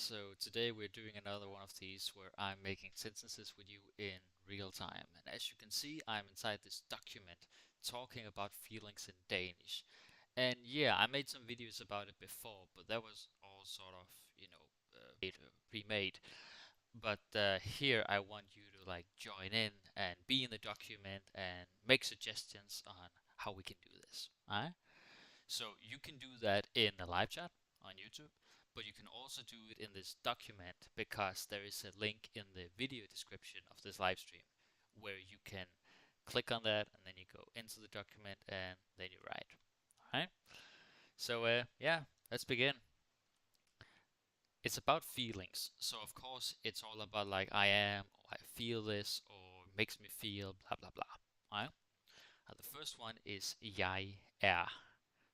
So today we're doing another one of these where I'm making sentences with you in real time. And as you can see, I'm inside this document talking about feelings in Danish. And yeah, I made some videos about it before, but that was all sort of, pre-made. But here I want you to like join in and be in the document and make suggestions on how we can do this. Alright? So you can do that in the live chat on YouTube, but you can also do it in this document because there is a link in the video description of this live stream where you can click on that and then you go into the document and then you write. Alright? So yeah, let's begin. It's about feelings. So of course it's all about like I am or I feel this or makes me feel blah blah blah. Alright? The first one is jeg er.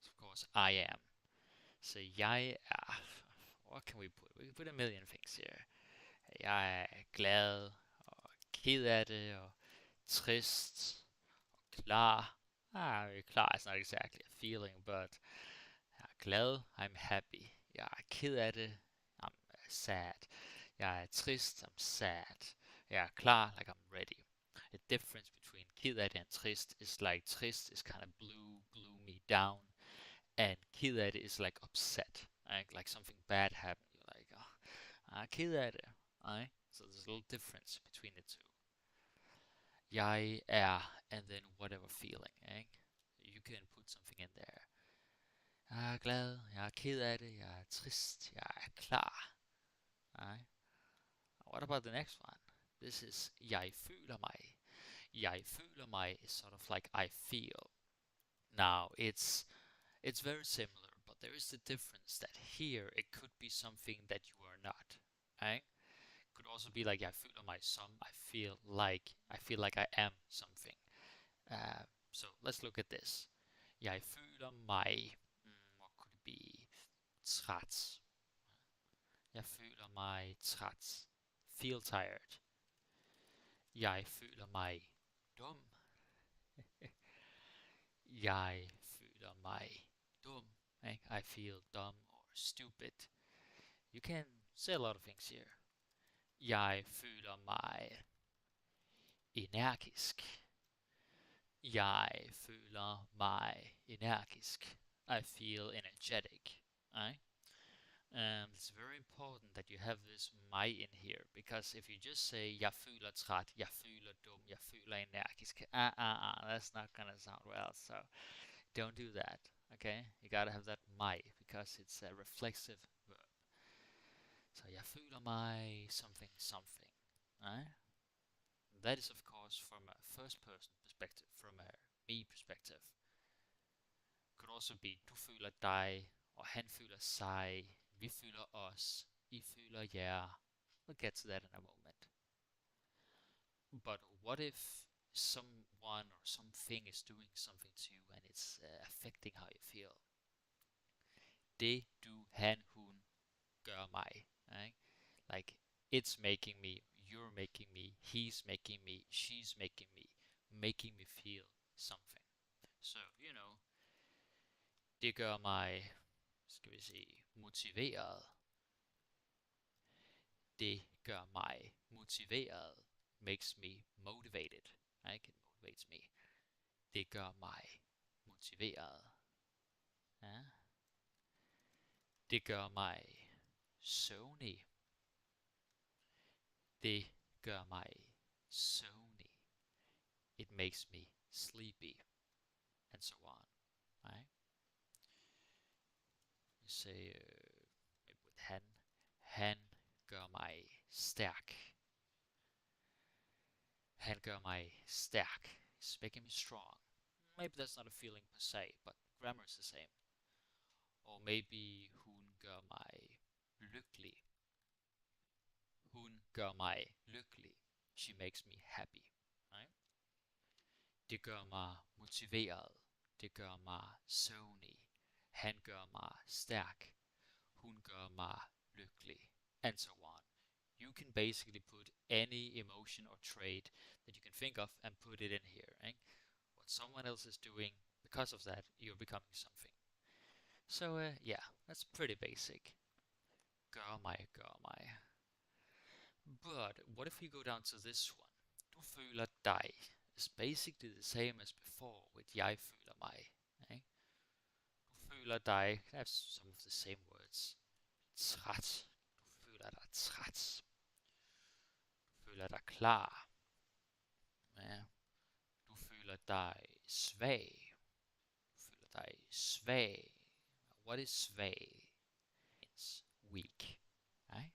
So of course I am. Så jeg er... What can we put? We can put a million things here. Jeg er glad og ked af det og trist og klar. Klar is not exactly a feeling, but jeg er glad, I'm happy. Jeg er ked af det, I'm sad. Jeg er trist, I'm sad. Jeg er klar, like I'm ready. The difference between ked af det and trist is like trist is kind of blue, gloomy, down. And ked af det is like upset, like something bad happened. You're like, oh, ked af det, right? So there's a little difference between the two. Jeg er, and then whatever feeling, You can put something in there. Jeg er glad, jeg er ked af det, jeg er trist, jeg er klar. Right? What about the next one? This is jeg føler mig. Jeg føler mig is sort of like I feel. Now it's very similar, but there is the difference that here it could be something that you are not. Right? Could also be like I feel my some. I feel like I am something. So let's look at this. Jeg føler mig. What could it be? Træt. Jeg føler mig træt. Feel tired. Jeg føler mig dum. Jeg føler mig dum. I feel dumb or stupid. You can say a lot of things here. Jeg føler mig energisk. Jeg føler mig energisk. I feel energetic. Right? It's very important that you have this mig in here, because if you just say jeg føler træt, jeg føler dum, jeg føler energisk, that's not gonna sound well. So don't do that. Okay? You gotta have that mig because it's a reflexive verb. So jeg føler mig something something. Right? That is of course from a first person perspective, from a me perspective. Could also be du føler dig, or han føler sig, vi føler os, I føler jer. We'll get to that in a moment. But what if someone or something is doing something to you and it's affecting how you feel? Det, du, han, hun gør mig. Right? Like it's making me, you're making me, he's making me, she's making me feel something. So, det gør mig, skal vi se, motiveret. Det gør mig motiveret. Makes me motivated. It motivates me. Det gør mig motiveret. Ja. Det gør mig søvnig. Det gør mig søvnig. It makes me sleepy. And so on. Right? You say maybe with han. Han gør mig stærk. Han gør mig stærk. It's making me strong. Maybe that's not a feeling per se, but grammar is the same. Or maybe hun gør mig lykkelig. Hun gør mig lykkelig. She makes me happy. Right? Det gør mig motiveret. Det gør mig søvnig. Han gør mig stærk. Hun gør mig lykkelig. And so on. You can basically put any emotion or trait that you can think of and put it in here. Right? What someone else is doing, because of that, you're becoming something. So yeah, that's pretty basic. gør mig. But what if we go down to this one? Du føler dig is basically the same as before with jeg føler mig. Okay? Du føler dig, that's some of the same words. Træt. Du føler dig træt. Du føler dig klar. Ja. Du føler dig svag. Du føler dig svag. What is svag? It's weak. Right?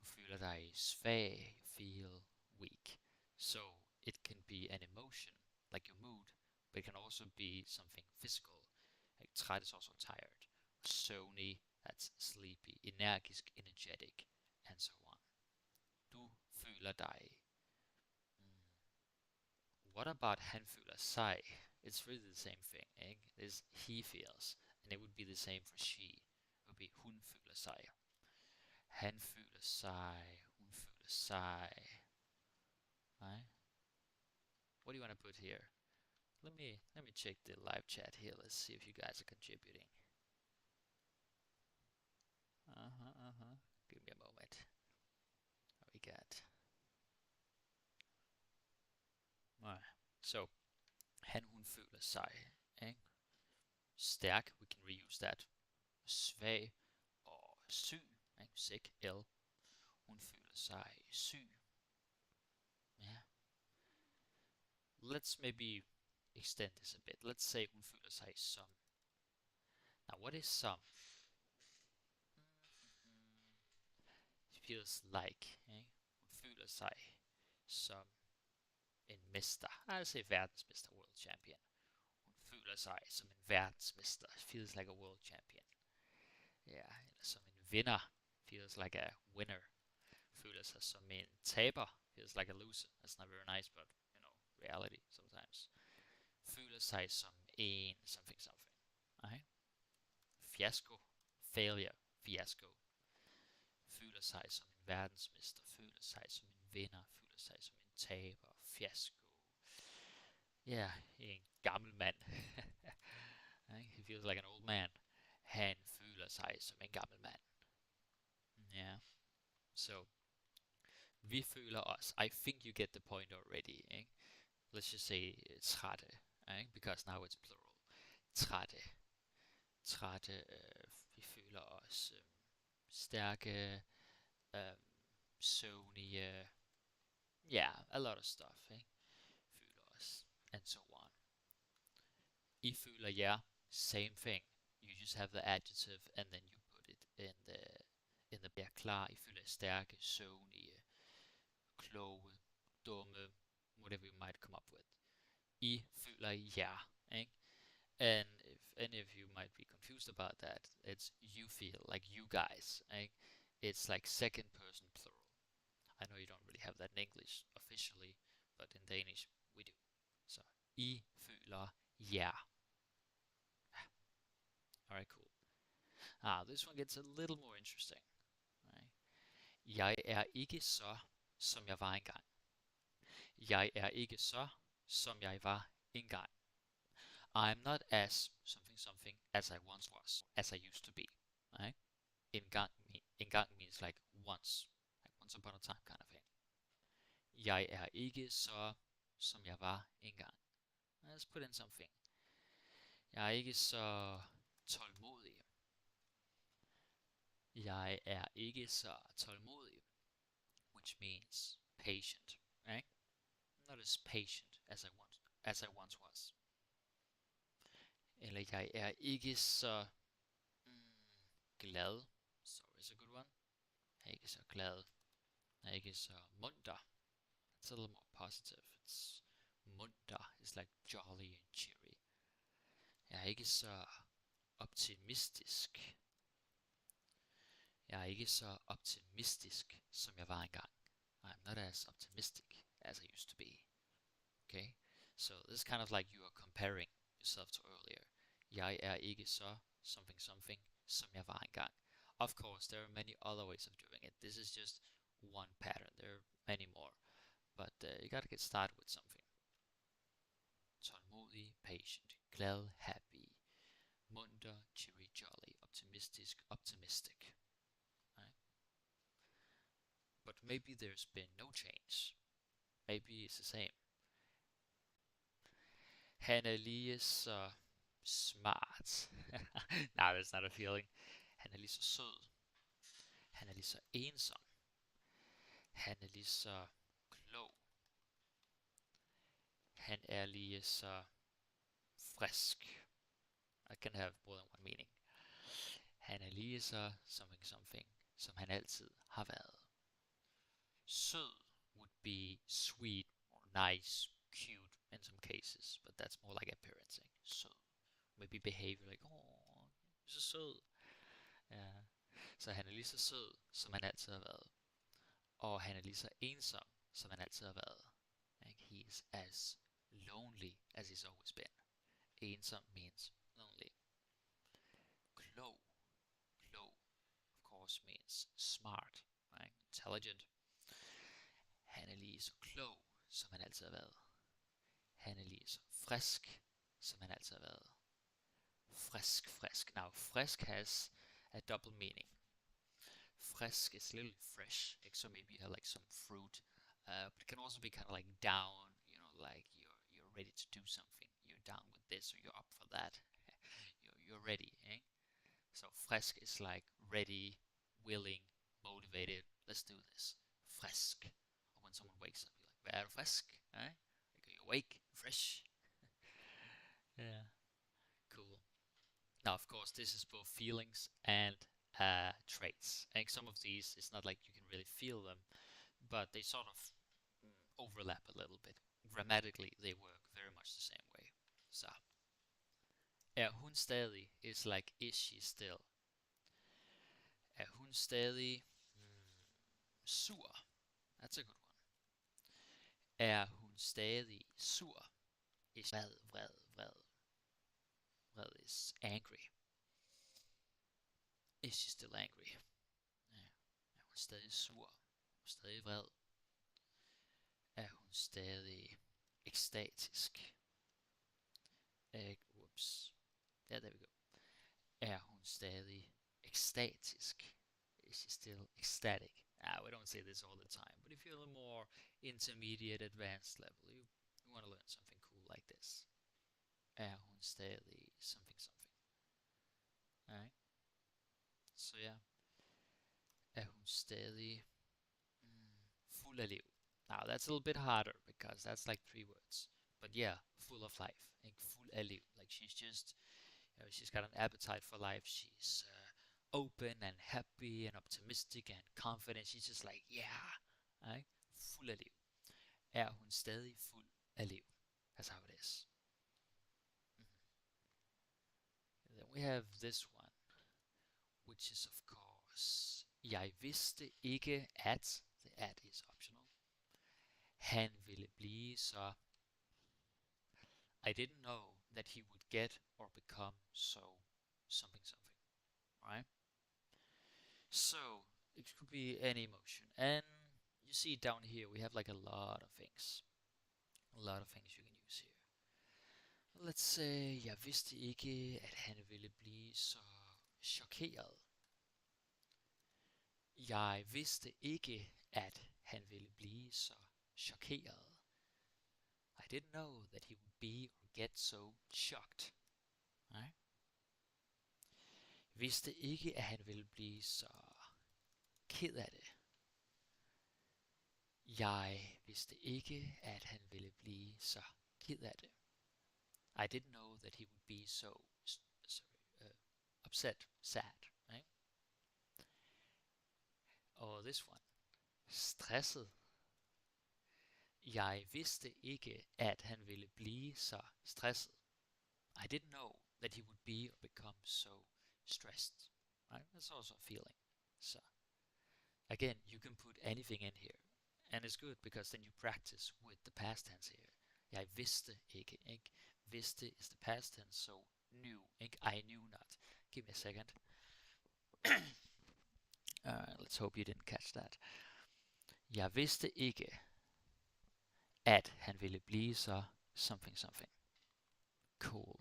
Du føler dig svag. You feel weak. So it can be an emotion, like your mood, but it can also be something physical. Like træt is also tired. Søvnig, that's sleepy. Energisk, energetic, and so on. Du føler dig. What about han føler sig? It's really the same thing. It's he feels, and it would be the same for she. It would be hun føler sig. Han føler sig. Hun føler sig. Right? What do you want to put here? Let me check the live chat here. Let's see if you guys are contributing. Give me a moment. What we got? Alright. So, han hun føler sig. Stærk, we can reuse that. Svag og syg. Sick, ill. Hun føler sig syg. Yeah. Let's maybe extend this a bit. Let's say hun føler sig som. Now, what is some? Feels like. Hun føler sig som en mester. I'll say verdensmester, world champion. Hun føler sig som en verdensmester. Feels like a world champion. Yeah, eller som en vinder. Feels like a winner. Føler sig som en taber. Feels like a loser. That's not very nice, but reality sometimes. Føler sig som en something. Okay? Fiasko. Failure. Fiasko. Føler sig som en verdensmester. Føler sig som en vinder. Føler sig som en taber. Fiasko. Yeah, en gammel mand. He feels like an old man. Han føler sig som en gammel mand. Yeah. So, vi føler os. I think you get the point already. Let's just say trætte, because now it's plural. Trætte. Vi føler os stærke, søvnige. Yeah, a lot of stuff. Føler os, and so on. I føler jer, same thing. You just have the adjective, and then you put it in the bliver klar. I føler stærke, søvnige, kloge, dumme, whatever you might come up with. I føler jer, And if any of you might be confused about that, it's you feel, like you guys, It's like second person plural. I know you don't really have that in English officially, but in Danish we do. So, I føler jer. Alright, cool. This one gets a little more interesting. Jeg ikke så, som jeg var engang. Jeg ikke så, som jeg var engang. I'm not as something as I once was, as I used to be. Right? Engang means like once upon a time kind of thing. Jeg ikke så, som jeg var engang. Let's put in something. Jeg ikke så tålmodig. Jeg ikke så tålmodig, which means patient, right? Not as patient as I once was. Eller jeg ikke så glad. Sorry is a good one. Jeg ikke så glad. Jeg ikke så munter. It's a little more positive. It's munter. It's like jolly and cheery. Jeg ikke så optimistisk. Jeg ikke så optimistisk, som jeg var engang. I'm not as optimistic as I used to be. Okay? So this is kind of like you are comparing yourself to earlier. Jeg ikke så something, som jeg var engang. Of course, there are many other ways of doing it. This is just one pattern. There are many more. But you gotta get started with something. Tålmodig, patient, glad, happy, munter, cheery, jolly, optimistic. Maybe there's been no change. Maybe it's the same. Han er lige så smart. Nej, that's not a feeling. Han er lige så sød. Han er lige så ensom. Han er lige så klog. Han er lige så frisk. I can have more than one meaning. Han er lige så something, som han altid har været. Sød would be sweet or nice, cute in some cases, but that's more like appearancing. Sød. Maybe behavior like, oh, så sød. Ja. Så han er lige så sød, som han altid har været. Og han er lige så ensom, som han altid har været. Like, he is as lonely as he's always been. Ensom means lonely. Klog. Klog, of course, means smart, right? Intelligent. Han er lige så klog, som han altid har været. Han er lige så frisk, som han altid har været. Frisk. Now, frisk has a double meaning. Frisk is a little fresh, so maybe you have like some fruit, but it can also be kind of like down, like you're ready to do something. You're down with this, or you're up for that. you're ready, eh? So frisk is like ready, willing, motivated. Let's do this. Frisk. Or when someone wakes up, you're like, vær du frisk, eh? Like, are you awake, fresh? Yeah, cool. Now, of course, this is both feelings and traits. And some of these, it's not like you can really feel them, but they sort of overlap a little bit. Grammatically, they work very much the same way. So, hun stadig is like, is she still? Hun stadig sur? That's a good one. Hun stadig sur? Is vred. Vred is angry. Is she still angry? Ja. Hun stadig sur? Hun stadig vred? Hun stadig ekstatisk? Whoops. Yeah, there we go. Hun stadig ekstatisk? Is she still ecstatic? We don't say this all the time, but if you're a more intermediate, advanced level, you want to learn something cool like this. Hun stadig something. Alright? So yeah. Hun stadig fuld af liv? Now that's a little bit harder because that's like 3 words. But yeah, full of life. Like fuld af liv. Like she's just, she's got an appetite for life. She's open and happy and optimistic and confident. She's just like, yeah. Right? Fuld af liv. Hun stadig fuld af liv? That's how it is. Then we have this one, which is of course, jeg vidste ikke at, the at is optional, han ville blive så, I didn't know that he would get or become so something, right? So, it could be any emotion, and you see down here we have like a lot of things you can use here. Let's say, jeg vidste ikke, at han ville blive så chokeret. Jeg vidste ikke, at han ville blive så chokeret. I didn't know that he would be or get so shocked. Right? Jeg vidste ikke, at han ville blive så ked af det. Jeg vidste ikke, at han ville blive så ked af det. I didn't know that he would be so upset, sad, right? Or this one, stresset. Jeg vidste ikke, at han ville blive så stresset. I didn't know that he would be or become so stressed, right? That's also a feeling. So, again, you can put anything in here. And it's good because then you practice with the past tense here. Jeg vidste ikke, ikke? Vidste is the past tense, so knew, ikke? I knew not. Give me a second. Let's hope you didn't catch that. Jeg vidste ikke, at han ville blive så something. Cool.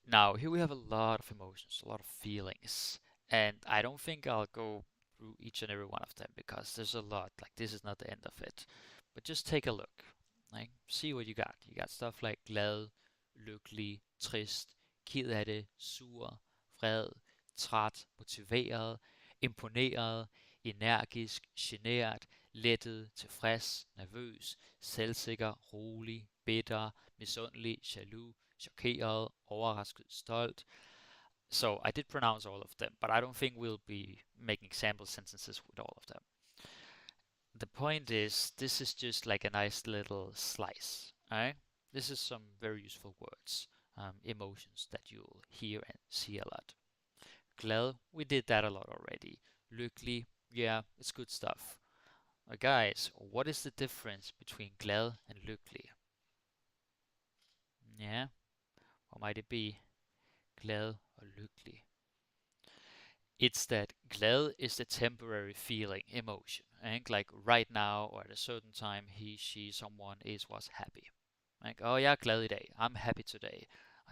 Now, here we have a lot of emotions, a lot of feelings. And I don't think I'll go through each and every one of them because there's a lot. Like, this is not the end of it. But just take a look. Like, see what you got. You got stuff like glad, lykkelig, trist, ked af det, sur, vred, træt, motiveret, imponeret, energisk, genert, lettet, tilfreds, nervøs, selvsikker, rolig, bitter, misundelig, jaloux, chokeret, overrasket, stolt. So I did pronounce all of them, but I don't think we'll be making sample sentences with all of them. The point is, this is just like a nice little slice, alright? This is some very useful words, emotions that you'll hear and see a lot. Glad, we did that a lot already. Lykkelig, yeah, it's good stuff. Guys, what is the difference between glad and lykkelig? Yeah, what might it be? Glad or lykkelig? It's that glad is the temporary feeling, emotion. And like right now or at a certain time, he, she, someone was happy. Like, oh yeah, glad day. I'm happy today.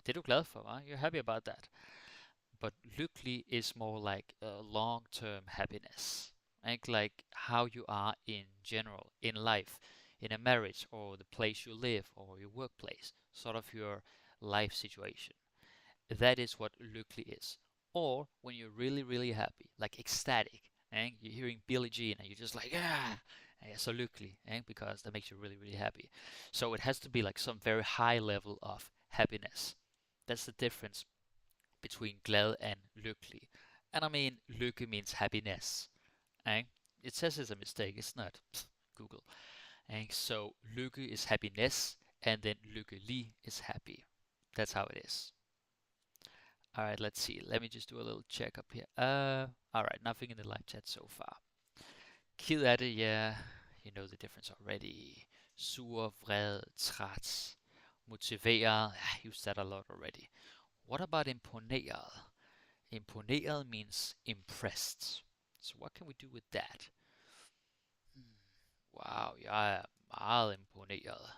Det er du glad for, huh? You're happy about that. But lykkelig is more like a long-term happiness. Like how you are in general, in life, in a marriage, or the place you live, or your workplace, sort of your life situation. That is what lykkelig is. Or when you're really, really happy, like ecstatic, and you're hearing Billie Jean and you're just like, ah, so lykkelig, because that makes you really, really happy. So it has to be like some very high level of happiness. That's the difference between glad and lykkelig. And I mean, lykke means happiness. And it says it's a mistake, it's not. Google. And so lykke is happiness, and then lykkelig is happy. That's how it is. All right, let's see. Let me just do a little check up here. All right, nothing in the live chat so far. Ked af det, yeah, you know the difference already. Sur, vred, træt, motiveret, I used that a lot already. What about imponeret? Imponeret means impressed. So what can we do with that? Wow, jeg er meget imponeret.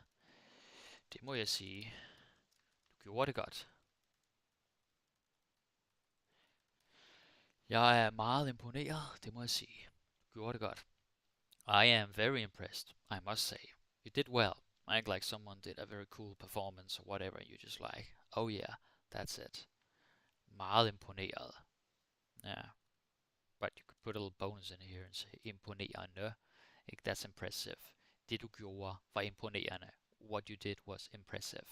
Det må jeg sige. Du gjorde det godt. Jeg er meget imponeret, det må jeg sige. Du gjorde det godt. I am very impressed, I must say. You did well. Like someone did a very cool performance or whatever, and you're just like, oh yeah, that's it. Meget imponeret. Yeah. But you could put a little bonus in here and say imponerende. That's impressive. Det du gjorde var imponerende. What you did was impressive.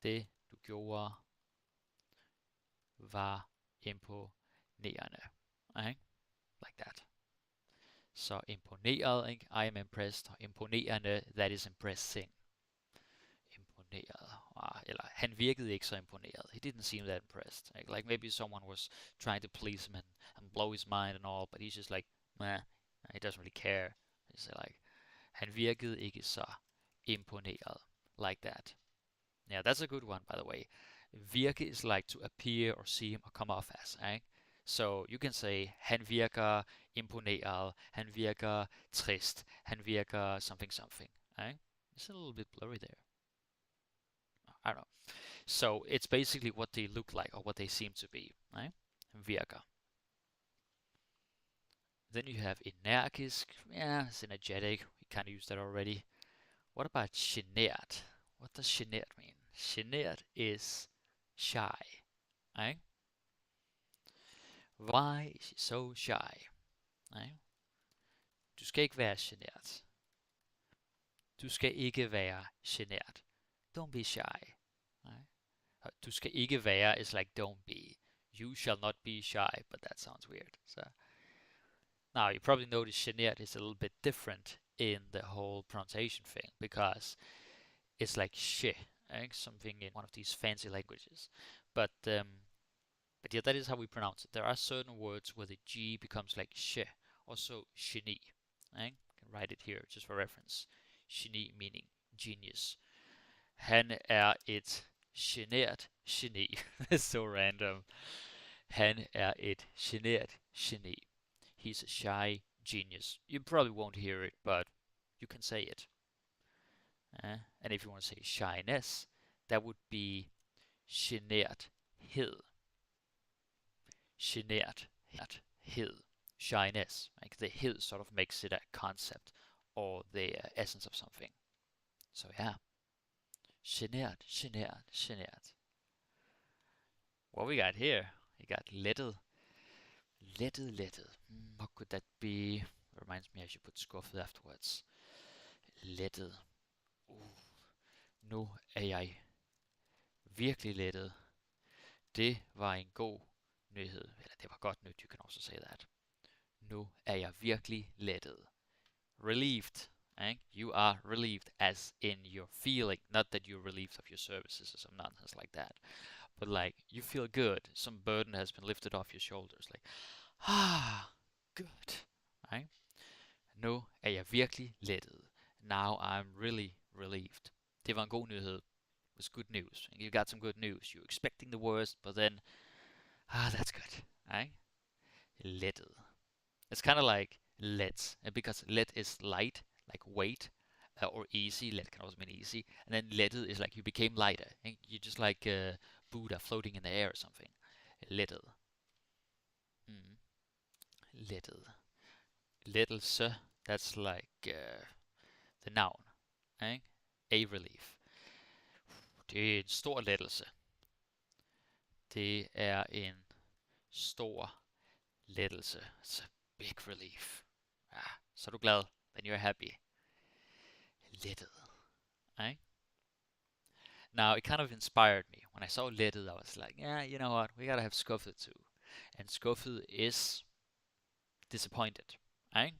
Det du gjorde var imponerende. Okay? Like that. Så imponeret, ikke? I am impressed. Imponerende, that is impressing. Imponeret. Eller han virkede ikke så imponeret. He didn't seem that impressed. Like maybe someone was trying to please him and blow his mind and all, but he's just like, meh, he doesn't really care. He's like, han virkede ikke så imponeret. Like that. Yeah, that's a good one, by the way. Virke is like to appear or seem or come off as. So you can say, han virker imponeret, han virker trist, han virker something something. It's a little bit blurry there. I don't know. So it's basically what they look like or what they seem to be. Virker. Then you have energisk. Yeah, it's energetic. We kind of used that already. What about genert? What does genert mean? Genert is shy. Why is she so shy? Du skal ikke være genert. Du skal ikke være genert. Don't be shy. Du skal ikke være is like don't be. You shall not be shy, but that sounds weird. So now you probably notice genert is a little bit different in the whole pronunciation thing because it's like she, something in one of these fancy languages. But yeah, that is how we pronounce it. There are certain words where the G becomes like she, also genie. I can write it here just for reference. Genie meaning genius. Han er et genert geni. It's so random. Han er et genert geni. He's a shy genius. You probably won't hear it, but you can say it. And if you want to say shyness, that would be generthed. Generthed. shyness. Like the hed sort of makes it a concept or the essence of something. So yeah, genert, genert, genert. What we got here? We got little, little, little. What could that be? Reminds me I should put skuffet afterwards. Lettet. Nu er jeg virkelig lettet. Det var en god nyhed. Eller det var godt nyt, you can also say that. Nu er jeg virkelig lettet. Relieved. Right? You are relieved as in your feeling. Not that you're relieved of your services or some nonsense like that. But like, you feel good. Some burden has been lifted off your shoulders. Like, good. Right? Nu er jeg virkelig lettet. Now I'm really relieved. Det var en god nyhed. It was good news. You got some good news. You're expecting the worst, but then, that's good. Right? Lettet. It's kind of like let, because let is light, like weight, or easy. Let can also mean easy. And then lettet is like you became lighter. You're just like Buddha floating in the air or something. Lettet. Lettet. Lettelse, that's like the noun. Ikke? A relief. Det er en stor lettelse. Det er en stor lettelse. It's a big relief. Så er du glad. Then you're happy. Lettet. Ikke? Now, it kind of inspired me. When I saw lettet, I was like, yeah, you know what? We gotta have skuffet too. And skuffet is disappointed. Ikke?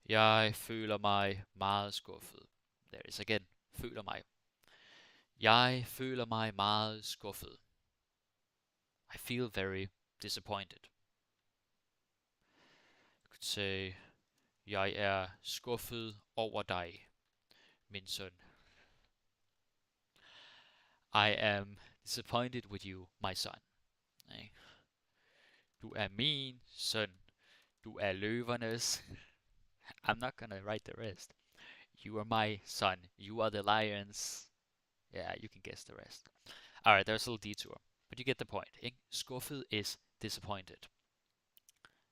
Jeg føler mig meget skuffet. There is again. Føler mig. Jeg føler mig meget skuffet. I feel very disappointed. You could say, jeg er skuffet over dig, min søn. I am disappointed with you, my son. Nej. Du er min søn. Du er løvernes. I'm not gonna write the rest. You are my son. You are the lions. Yeah, you can guess the rest. Alright, there's a little detour. But you get the point. Ikke? Skuffet is disappointed.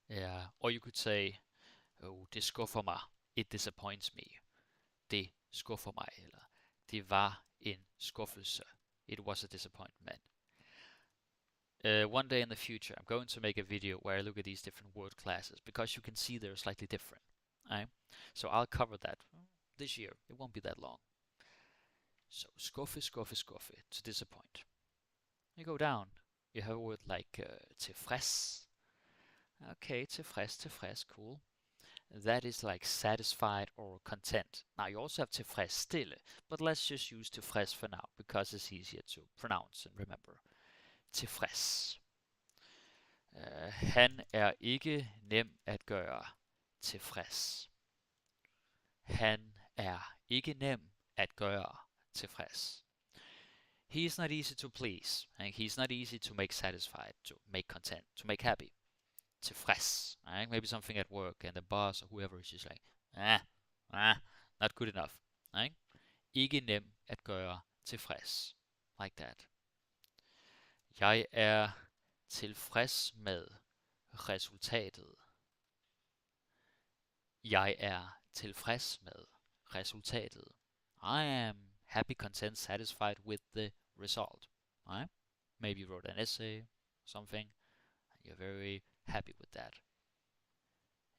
Yeah, or you could say, oh, det skuffer mig. It disappoints me. Det skuffer mig. Eller det var en skuffelse. It was a disappointment. One day in the future, I'm going to make a video where I look at these different word classes because you can see they're slightly different. Right? So I'll cover that this year. It won't be that long. So skuffe, skuffe, skuffe, to disappoint. You go down. You have a word like tilfreds. Okay, tilfreds, tilfreds, cool. That is like satisfied or content. Now you also have tilfredsstille, but let's just use tilfreds for now because it's easier to pronounce and remember. Tilfreds. Han er ikke nem at gøre tilfreds. Han er ikke nem at gøre tilfreds. He is not easy to please, and he's not easy to make satisfied, to make content, to make happy. Tilfreds. Right? Maybe something at work and the boss or whoever is just like, not good enough. Right? Ikke nem at gøre tilfreds. Like that. Jeg er tilfreds med resultatet. Jeg er tilfreds med resultatet. I am happy, content, satisfied with the result. Right? Maybe you wrote an essay, something, and you're very happy with that.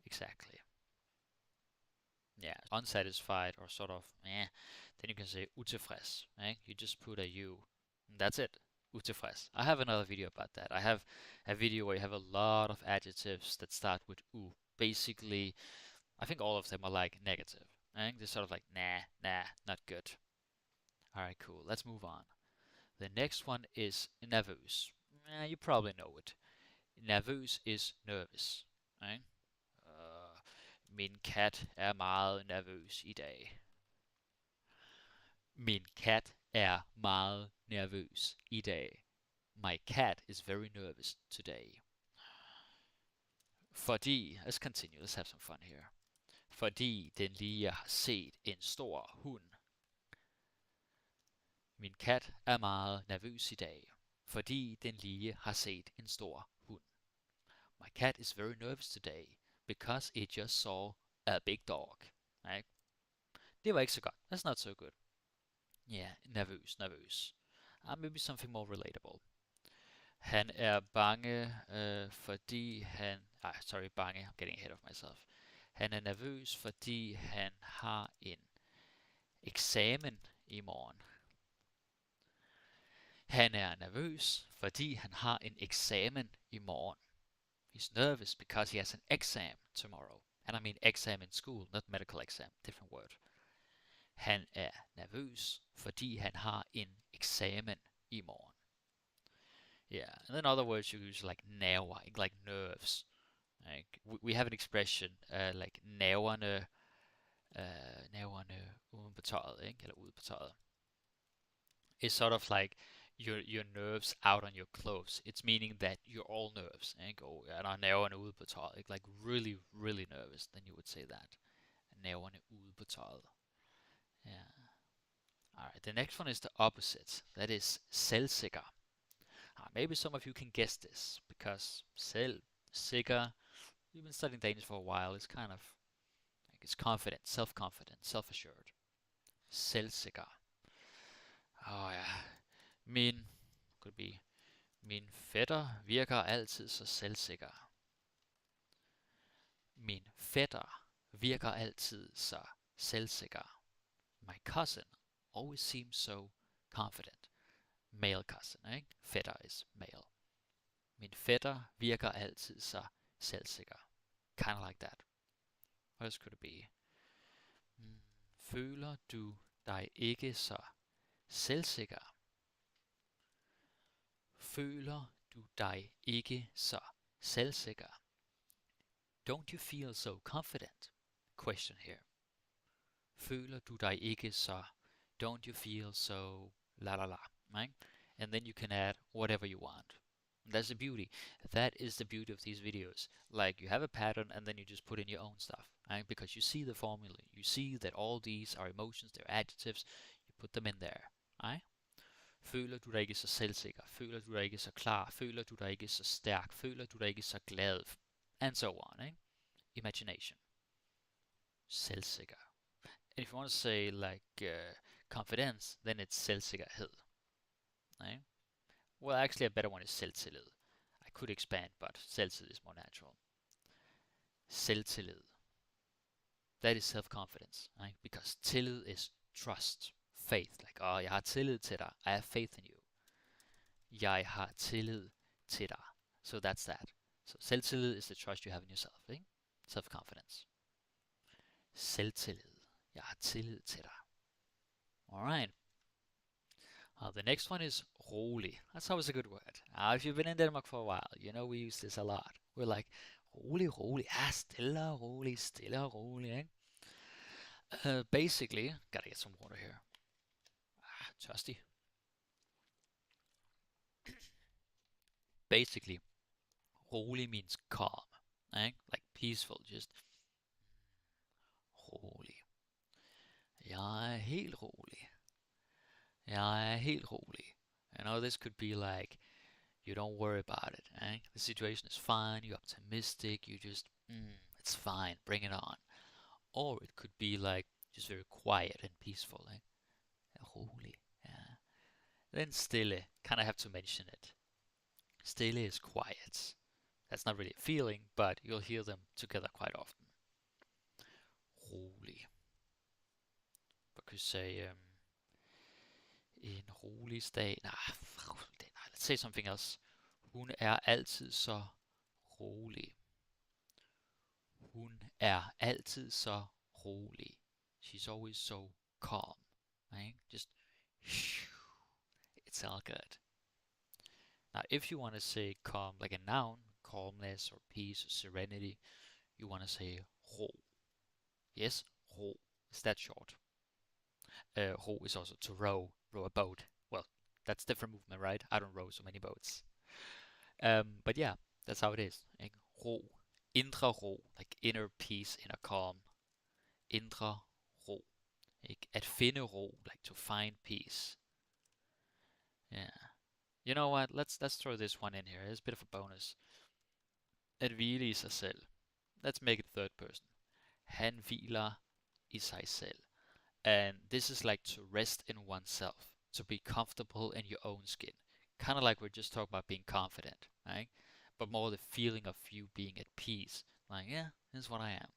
Exactly. Yeah, unsatisfied or sort of then you can say utilfreds. Right? You just put a U. And that's it. Utilfreds. I have another video about that. I have a video where you have a lot of adjectives that start with u. Basically, I think all of them are like negative. Right? They're sort of like nah, not good. Alright, cool. Let's move on. The next one is nervøs. You probably know it. Nervøs is nervous. Right? Min kat er meget nervøs i dag. Min kat er meget nervøs i dag. My cat is very nervous today. Fordi, let's continue, let's have some fun here. Fordi den lige har set en stor hund. Min kat er meget nervøs i dag, fordi den lige har set en stor hund. My cat is very nervous today because it just saw a big dog. Right? Det var ikke så godt. That's not so good. Yeah, nervøs, nervøs. Maybe something more relatable. Han er bange, fordi han... sorry, bange. I'm getting ahead of myself. Han er nervøs, fordi han har en eksamen i morgen. Han er nervøs, fordi han har en eksamen i morgen. He's nervous because he has an exam tomorrow. And I mean exam in school, not medical exam. Different word. Han er nervøs, fordi han har en eksamen i morgen. Yeah, and then other words you use like nerver, like nerves. Like we have an expression like nerverne, nerverne uden på tøjet, ikke? Eller ude på tøjet. It's sort of like your nerves out on your clothes. It's meaning that you're all nerves. Ikke? Og er nerverne ude på tøjet, ikke? Like really, really nervous, then you would say that. Nerverne ude på tøjet. Yeah. Alright, the next one is the opposite. That is selvsikker. Maybe some of you can guess this, because selvsikker, you've been studying Danish for a while, it's kind of, like it's confident, self-assured. Selvsikker. Oh ja, could be, min fætter virker altid så selvsikker. Min fætter virker altid så selvsikker. My cousin always seems so confident. Male cousin, ikke? Fætter is male. Min fætter virker altid så selvsikker. Kind of like that. What else could it be? Føler du dig ikke så selvsikker? Føler du dig ikke så selvsikker? Don't you feel so confident? Question here. Føler du dig ikke så? Don't you feel so la la la, right? And then you can add whatever you want. That's the beauty. That is the beauty of these videos. Like you have a pattern and then you just put in your own stuff, right? Because you see the formula. You see that all these are emotions, they're adjectives. You put them in there, right? Føler du dig ikke så selvsikker? Føler du dig ikke så klar? Føler du dig ikke så stærk? Føler du dig ikke så glad? And so on, right? Imagination. Selvsikker. And if you want to say like confidence, then it's selvsikkerhed. Right? Well, actually a better one is selvtillid. I could expand, but selvtillid is more natural. Selvtillid. That is self-confidence, right? Because tillid is trust, faith. Like, oh, jeg har tillid til dig. I have faith in you. Jeg har tillid til dig. So that's that. So selvtillid is the trust you have in yourself, right? Self-confidence. Selvtillid. Jeg har tillid til dig. Alright. The next one is rolig. That's always a good word. If you've been in Denmark for a while, you know we use this a lot. We're like, rolig, rolig. Stille og rolig, stille og rolig. Basically, gotta get some water here. Thirsty. Basically, rolig means calm. Like peaceful, just rolig. Jeg er helt rolig. Jeg er helt rolig. You know, this could be like, you don't worry about it. The situation is fine, you're optimistic, you just, it's fine, bring it on. Or it could be like, just very quiet and peaceful. Rolig, yeah. Then stille, kind of have to mention it. Stille is quiet. That's not really a feeling, but you'll hear them together quite often. Rolig. I could say, en rolig dag. Let's say something else. Hun er altid så rolig. Hun er altid så rolig. She's always so calm. Right? Just, it's all good. Now, if you want to say calm, like a noun, calmness or peace or serenity, you want to say ro. Yes, ro. It's that short. Ro is also to row a boat. Well, that's different movement, right? I don't row so many boats. But yeah, that's how it is. Ro. Indre ro, like inner peace, inner calm. Indre ro. At finde ro, like to find peace. Yeah. You know what? Let's throw this one in here. It's a bit of a bonus. At hvile i sig selv. Let's make it third person. Han hviler i sig selv. And this is like to rest in oneself, to be comfortable in your own skin. Kind of like we're just talking about being confident, right? But more the feeling of you being at peace. Like, yeah, this is what I am.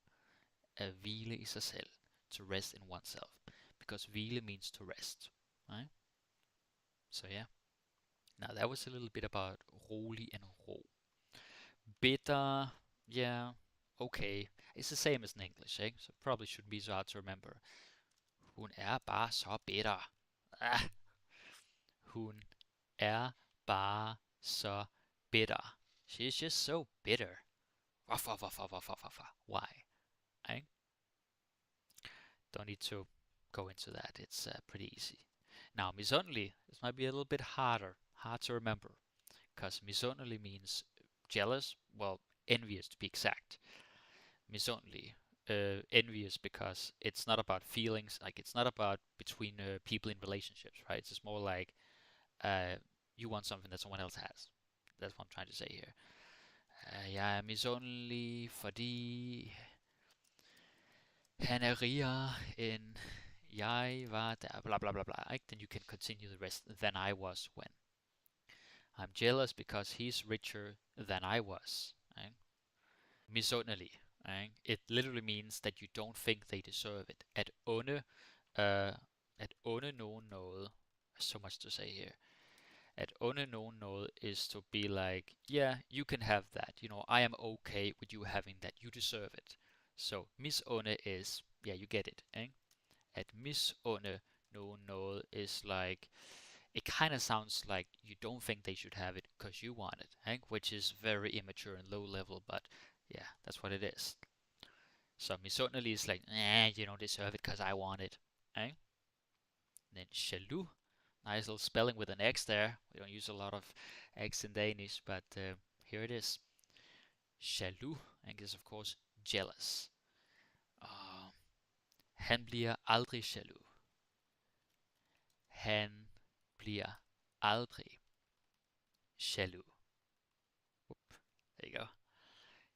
Hvile i sig selv. To rest in oneself. Because hvile means to rest, right? So yeah. Now that was a little bit about rolig and ro. Bitter, yeah, okay. It's the same as in English, eh? So probably shouldn't be so hard to remember. Hun er bare så bitter. Ah, hun er bare så bitter. She's just so bitter. Why? Eh? Don't need to go into that. It's pretty easy. Now, misundelig, this might be a little bit hard to remember, because misundelig means jealous, well, envious to be exact. Misundelig, envious because it's not about feelings, like it's not about between people in relationships, right? It's just more like uh, you want something that someone else has. That's what I'm trying to say here. Jeg er misundelig, fordi han er rigere end jeg var der, blah blah blah blah. Right? Then you can continue the rest. Than I was when. I'm jealous because he's richer than I was. Right? Misundelig. Right? It literally means that you don't think they deserve it. At onde nogen noget. So much to say here. At onde nogen noget is to be like, yeah, you can have that. You know, I am okay with you having that. You deserve it. So misunde is, yeah, you get it. Eh? At misunde nogen noget is like, it kind of sounds like you don't think they should have it because you want it, eh? Which is very immature and low level, but yeah, that's what it is. So misundelig is like, you don't deserve it because I want it. Eh? Then jaloux, nice little spelling with an X there. We don't use a lot of X in Danish, but here it is. Jaloux, and is of course jealous. Uh, Han bliver aldrig jaloux. Han bliver aldrig jaloux. Whoop, there you go.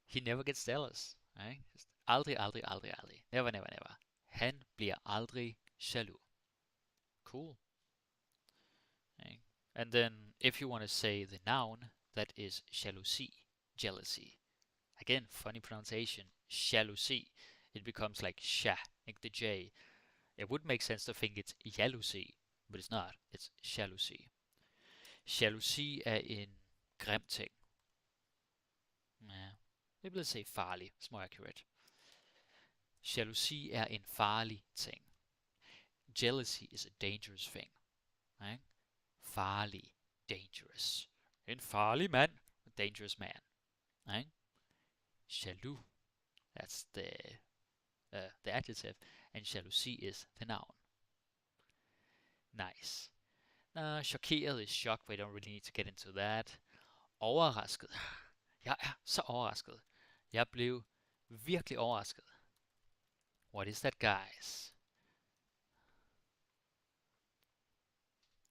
He never gets jealous. Right? Aldrig, aldrig, aldrig, aldrig. Never, never, never. Han bliver aldrig jaloux. Cool. Okay. And then if you want to say the noun, that is jalousie, jealousy. Again, funny pronunciation, jalousie. It becomes like sha, like the J. It would make sense to think it's jalousie, but it's not. It's jalousie. Jalousie er en grim ting. Yeah. Maybe let's say farlig. It's more accurate. Jalousie er en farlig ting. Jealousy is a dangerous thing. Right? Farlig, dangerous. En farlig mand, a dangerous man. Right? Jaloux, that's the adjective, and jalousie is the noun. Nice. Chokeret is shocked, we don't really need to get into that. Overrasket. Jeg er så overrasket. Jeg blev virkelig overrasket. What is that, guys?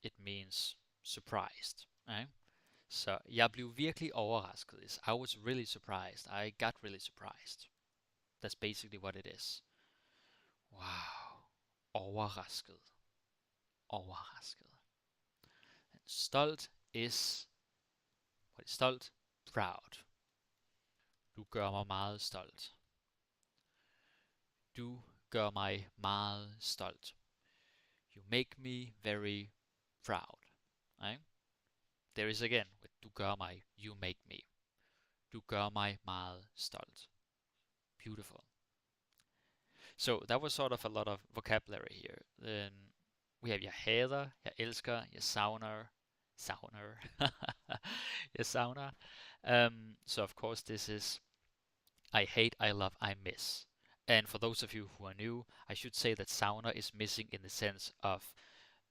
It means surprised. Right? Så jeg blev virkelig overrasket is I was really surprised. I got really surprised. That's basically what it is. Wow. Overrasket. Overrasket. And stolt is, what is stolt? Proud. Du gør mig meget stolt. Du gør mig meget stolt. You make me very proud. Right? There is again with du gør mig, you make me. Du gør mig meget stolt. Beautiful. So that was sort of a lot of vocabulary here. Then we have jeg hader, jeg elsker, jeg savner, jeg savner. So of course this is I hate, I love, I miss. And for those of you who are new, I should say that savner is missing in the sense of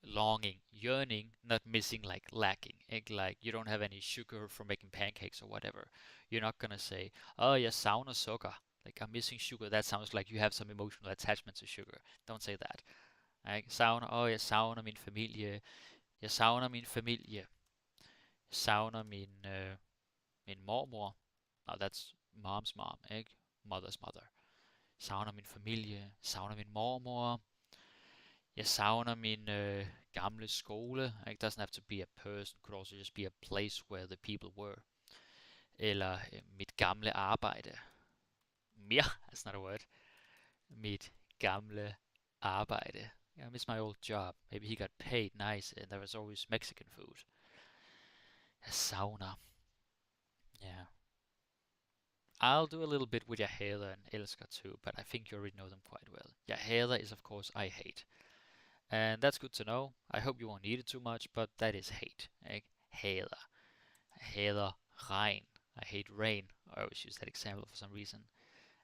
longing, yearning, not missing like lacking. Like you don't have any sugar for making pancakes or whatever. You're not gonna say, oh, jeg savner sukker. Like I'm missing sugar. That sounds like you have some emotional attachment to sugar. Don't say that. Savner, oh, jeg savner min familie. Jeg savner min familie. Jeg savner min mormor. Now that's mom's mom, ikke? Mother's mother. Savner min familie, savner min mormor. Jeg savner min gamle skole. It doesn't have to be a person, could also just be a place where the people were. Eller mit gamle arbejde. Mere, that's not a word. Mit gamle arbejde. Yeah, I miss my old job. Maybe he got paid nice and there was always Mexican food. Jeg savner. Yeah. I'll do a little bit with jeg hader and elsker too, but I think you already know them quite well. Jeg hader is of course I hate. And that's good to know. I hope you won't need it too much, but that is hate. Ikke? Hader. I hader regn. I hate rain. I always use that example for some reason.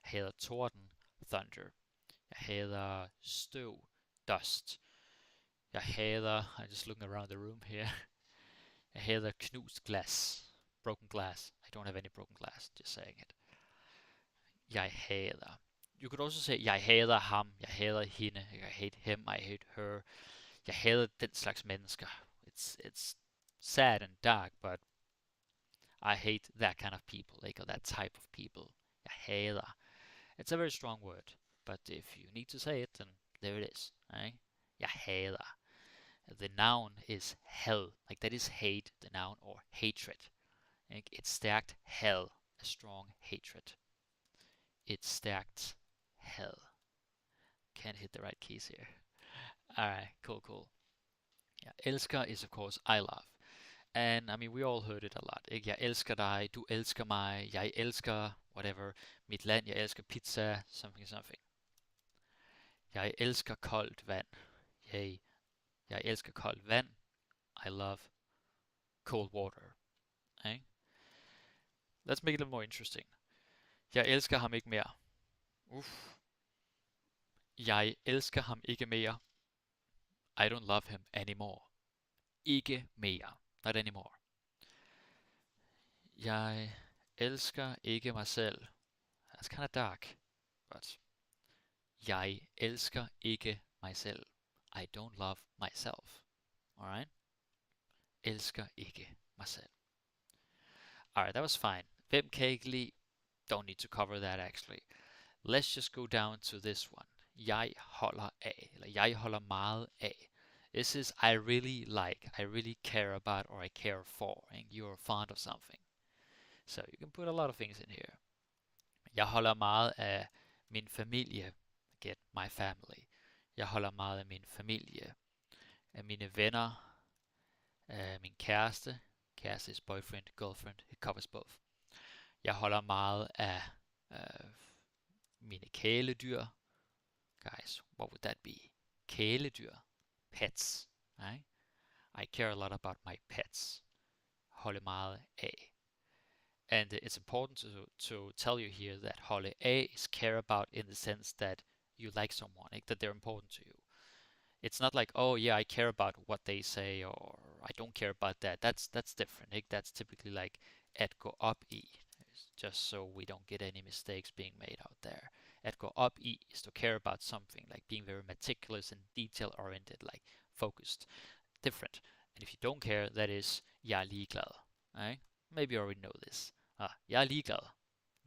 Jeg hader torden, thunder. Jeg hader støv, dust. Jeg hader, I'm just looking around the room here. Jeg hader knust glas, broken glass. I don't have any broken glass, just saying it. Jeg hader. You could also say, jeg hader ham, jeg hader hende, I hate him, I hate her. Jeg hader den slags mennesker. It's sad and dark, but I hate that kind of people, like that type of people. Jeg hader. It's a very strong word, but if you need to say it, then there it is. Right? Jeg hader. The noun is hell, like that is hate, the noun, or hatred. Et stærkt had, a strong hatred. Et stærkt had. Can't hit the right keys here. Alright, cool. Yeah, elsker is of course I love. And I mean, we all heard it a lot. Ikke? Jeg elsker dig, du elsker mig, jeg elsker, whatever, mit land, jeg elsker pizza, something. Jeg elsker koldt vand. Yay. Jeg elsker koldt vand. I love cold water. Okay? Let's make it a little more interesting. Jeg elsker ham ikke mere. Uff. Jeg elsker ham ikke mere. I don't love him anymore. Ikke mere. Not anymore. Jeg elsker ikke mig selv. That's kind of dark, but jeg elsker ikke mig selv. I don't love myself. Alright? Elsker ikke mig selv. Alright, that was fine. Hvem kan ikke lide? Don't need to cover that actually. Let's just go down to this one. Jeg holder af, eller jeg holder meget af. This is I really like, I really care about, or I care for, and you're fond of something. So you can put a lot of things in here. Jeg holder meget af min familie. Get my family. Jeg holder meget af min familie. Af mine venner. Af min kæreste. Kæreste is boyfriend, girlfriend. It covers both. Jeg holder meget af mine kæledyr. Guys, what would that be? Kæledyr. Pets. Right? I care a lot about my pets. Holde meget af. And it's important to tell you here that holde af is care about in the sense that you like someone, like that they're important to you. It's not like, oh yeah, I care about what they say, or I don't care about that. That's different. Like that's typically like at gå op i, just so we don't get any mistakes being made out there. At gå op i is to care about something, like being very meticulous and detail oriented, like focused. Different. And if you don't care, that is jeg er ligeglad. Right? Maybe you already know this. Jeg er ligeglad.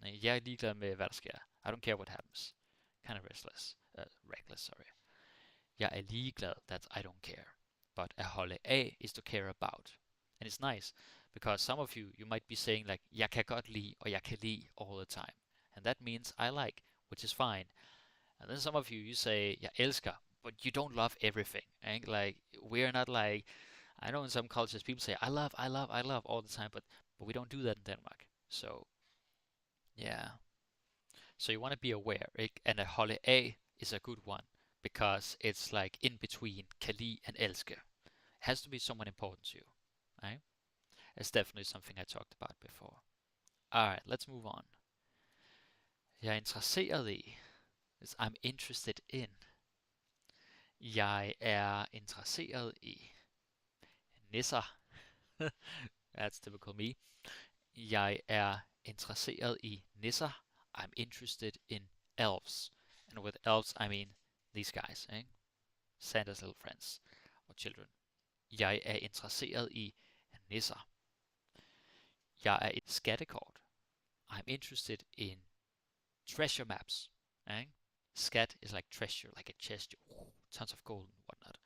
Jeg er ligeglad med hvad der sker. I don't care what happens. Kind of reckless, sorry. Jeg er ligeglad, that's I don't care. But at holde af is to care about. And it's nice, because some of you might be saying like, jeg kan godt lide, og jeg kan lide all the time. And that means I like, which is fine. And then some of you say, jeg elsker, but you don't love everything. And like, we're not like, I know in some cultures people say, I love all the time, but we don't do that in Denmark. So, yeah. So you want to be aware, and at holde af is a good one, because it's like in between kan lide and elske. It has to be someone important to you, right? It's definitely something I talked about before. Alright, let's move on. Jeg er interesseret i. I'm interested in. Jeg er interesseret i. Nisser. That's typical me. Jeg er interesseret i nisser. I'm interested in elves. And with elves, I mean these guys, eh? Santa's little friends or children. Jeg er interesseret i nisser. Jeg er et skattekort. I'm interested in treasure maps. Ikke? Skat is like treasure, like a chest, tons of gold and whatnot.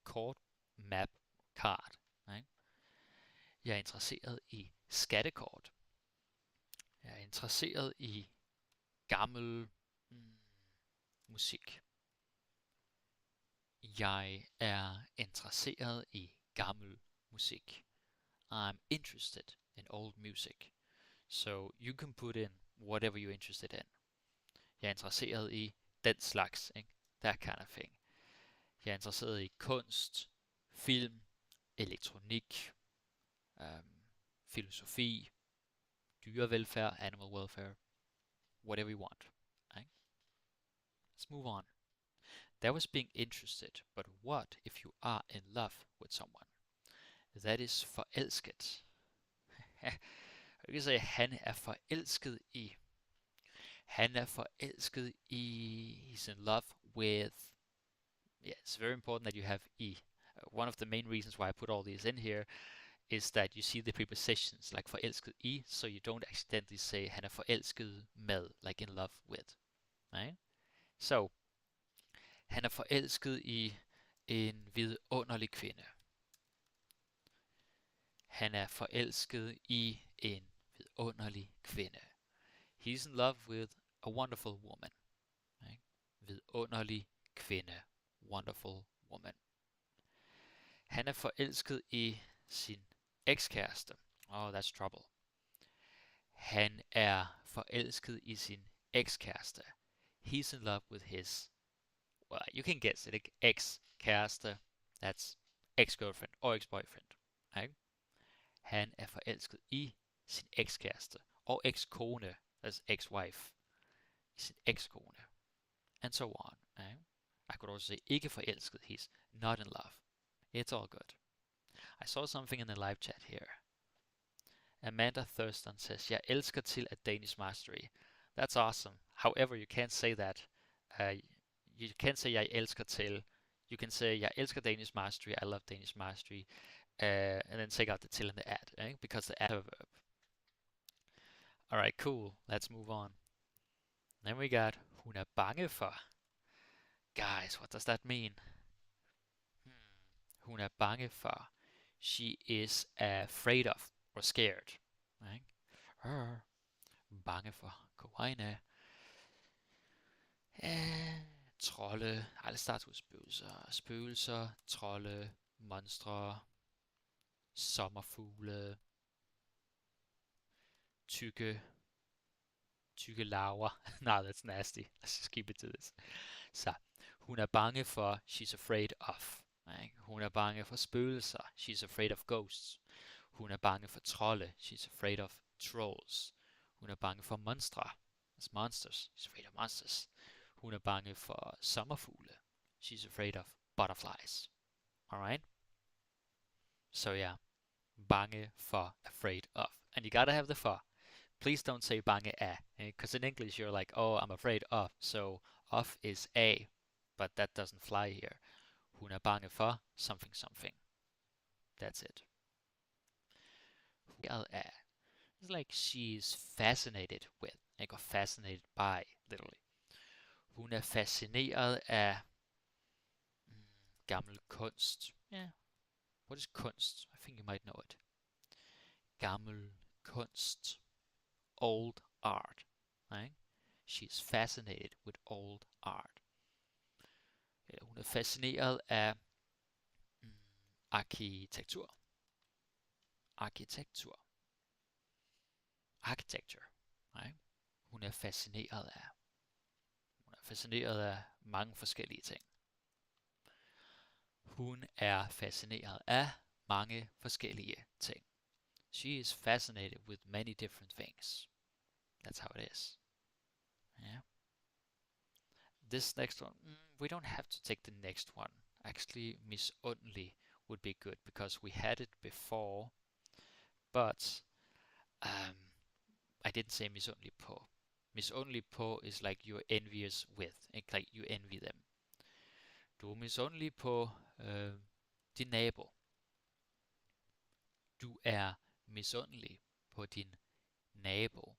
Kort, map, card. Ikke? Jeg er interesseret i skattekort. Jeg er interesseret i gammel musik. Jeg er interesseret i gammel musik. I'm interested in old music. So you can put in whatever you're interested in. Jeg er interesseret i den slags, ikke? That kind of thing. Jeg er interesseret i kunst, film, elektronik, filosofi, dyrevelfærd, animal welfare, whatever you want. Right? Let's move on. That was being interested, but what if you are in love with someone? That is forelsket. Jeg kan sige, han er forelsket i. Han er forelsket i. He's in love with. Yeah, it's very important that you have e. One of the main reasons why I put all these in here is that you see the prepositions like forelsket i, so you don't accidentally say han er forelsket med, like in love with. Right? So, han er forelsket i en vidunderlig kvinde. Han er forelsket i en vidunderlig kvinde. He's in love with a wonderful woman. Right? Vidunderlig kvinde. Wonderful woman. Han er forelsket i sin ekskæreste. Oh, that's trouble. Han er forelsket i sin ekskæreste. He's in love with his, well, you can guess it, ex-kæreste. That's ex-girlfriend or ex-boyfriend. Right? Han er forelsket i sin ekskæreste. Og ekskone, that's ex-wife. Sin ekskone. And so on. Right? I could also say ikke forelsket, he's not in love. It's all good. I saw something in the live chat here. Amanda Thurston says, jeg elsker til at Danish mastery. That's awesome. However, you can't say that. You can't say jeg elsker til. You can say jeg elsker Danish mastery, I love Danish mastery, and then take out the til in the ad, eh? Because the ad is a verb. Alright, cool. Let's move on. Then we got, hun er bange for. Guys, what does that mean? Hun er bange for. She is afraid of or scared. Right? Bange for. Kawaii. Trolde. Alle starter med spøgelser. Spøgelser, trolde, monstre, sommerfugle, tykke larver. No, that's nasty. Let's just keep it to this. Så, hun er bange for. She's afraid of. Hun er bange for spøgelser. She's afraid of ghosts. Hun er bange for trolde. She's afraid of trolls. Hun er bange for monstre. That's monsters. She's afraid of monsters. Hun er bange for sommerfugle. She's afraid of butterflies. Alright? So yeah. Bange for, afraid of. And you gotta have the for. Please don't say bange af. Because in English you're like, oh, I'm afraid of. So of is a. But that doesn't fly here. Hun er bange for something something. That's it. It's like she's fascinated with. Ikke? Fascinated by, literally. Hun er fascineret af gammel kunst. Yeah. What is kunst? I think you might know it. Gammel kunst. Old art. Right? She's fascinated with old art. Eller hun er fascineret af arkitektur. Arkitektur. Architecture. Right? Hun er fascineret af. Hun er fascineret af mange forskellige ting. Hun er fascineret af mange forskellige ting. She is fascinated with many different things. That's how it is. Yeah. This next one, we don't have to take the next one. Actually, misundelig would be good because we had it before, but I didn't say misundelig på. Misundelig på is like you're envious with, like you envy them. Du er misundelig på din nabo. Du er misundelig på din nabo.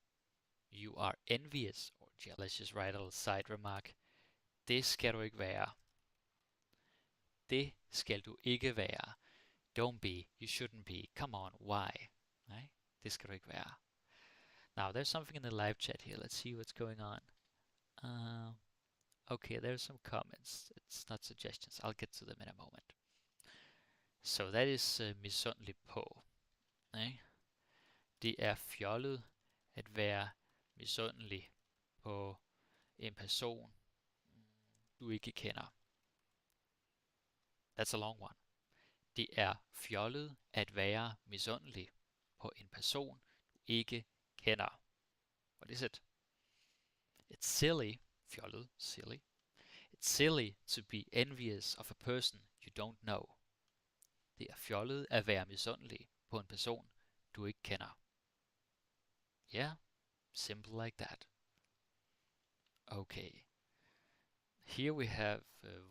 You are envious or jealous. Just write a little side remark. Det skal du ikke være. Det skal du ikke være. Don't be. You shouldn't be. Come on. Why? Right? Det skal du ikke være. Now, there's something in the live chat here. Let's see what's going on. Okay, there's some comments. It's not suggestions. I'll get to them in a moment. So that is misundelig på. Ikke? Det er fjollet at være misundelig på en person, du ikke kender. That's a long one. Det er fjollet at være misundelig på en person, du ikke kender. What is it? It's silly, fjollet, silly. It's silly to be envious of a person you don't know. Det er fjollet at være misundelig på en person, du ikke kender. Yeah, simple like that. Okay. Here we have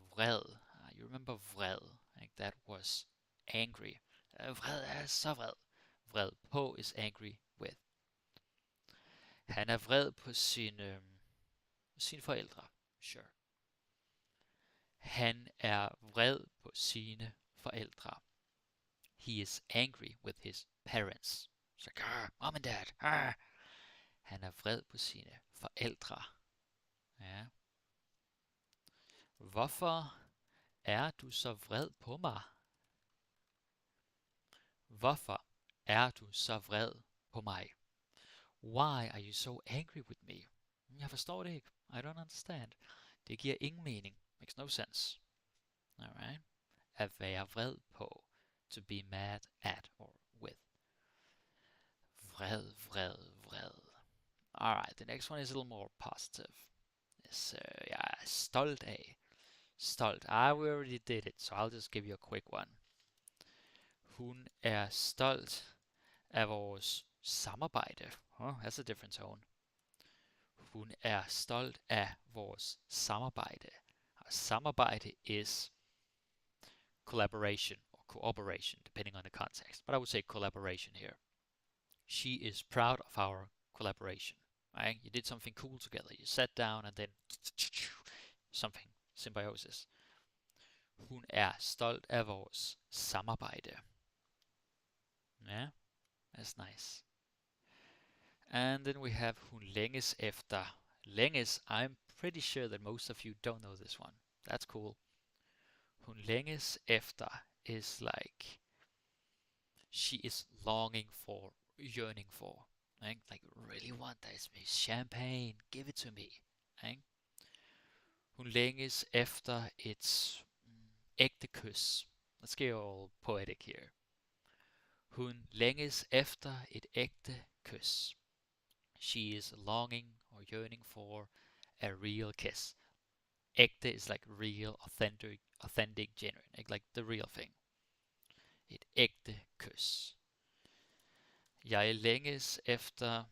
vred. You remember vred? Like that was angry. Vred er så vred. Vred på is angry with. Han er vred på sine forældre. Sure. Han er vred på sine forældre. He is angry with his parents. It's like, mom and dad. Han er vred på sine forældre. Ja. Hvorfor er du så vred på mig? Hvorfor er du så vred på mig? Why are you so angry with me? Jeg forstår det ikke. I don't understand. Det giver ingen mening. Makes no sense. Alright. At være vred på. To be mad at or with. Vred, vred, vred. Alright, the next one is a little more positive. Yes, jeg er stolt af. Stolt. We already did it, so I'll just give you a quick one. Hun er stolt af vores samarbejde. That's a different tone. Hun er stolt af vores samarbejde. Samarbejde is collaboration or cooperation, depending on the context. But I would say collaboration here. She is proud of our collaboration. Right? You did something cool together. You sat down and then something. Symbiosis. Hun er stolt af vores samarbejde. Yeah, that's nice. And then we have hun længes efter. Længes, I'm pretty sure that most of you don't know this one. That's cool. Hun længes efter is like she is longing for, yearning for. Right? Like really want this champagne, give it to me. Right? Hun længes efter et ægte kys. Let's get all poetic here. Hun længes efter et ægte kys. She is longing or yearning for a real kiss. Ægte is like real, authentic, genuine. Like the real thing. Et ægte kys. Jeg længes efter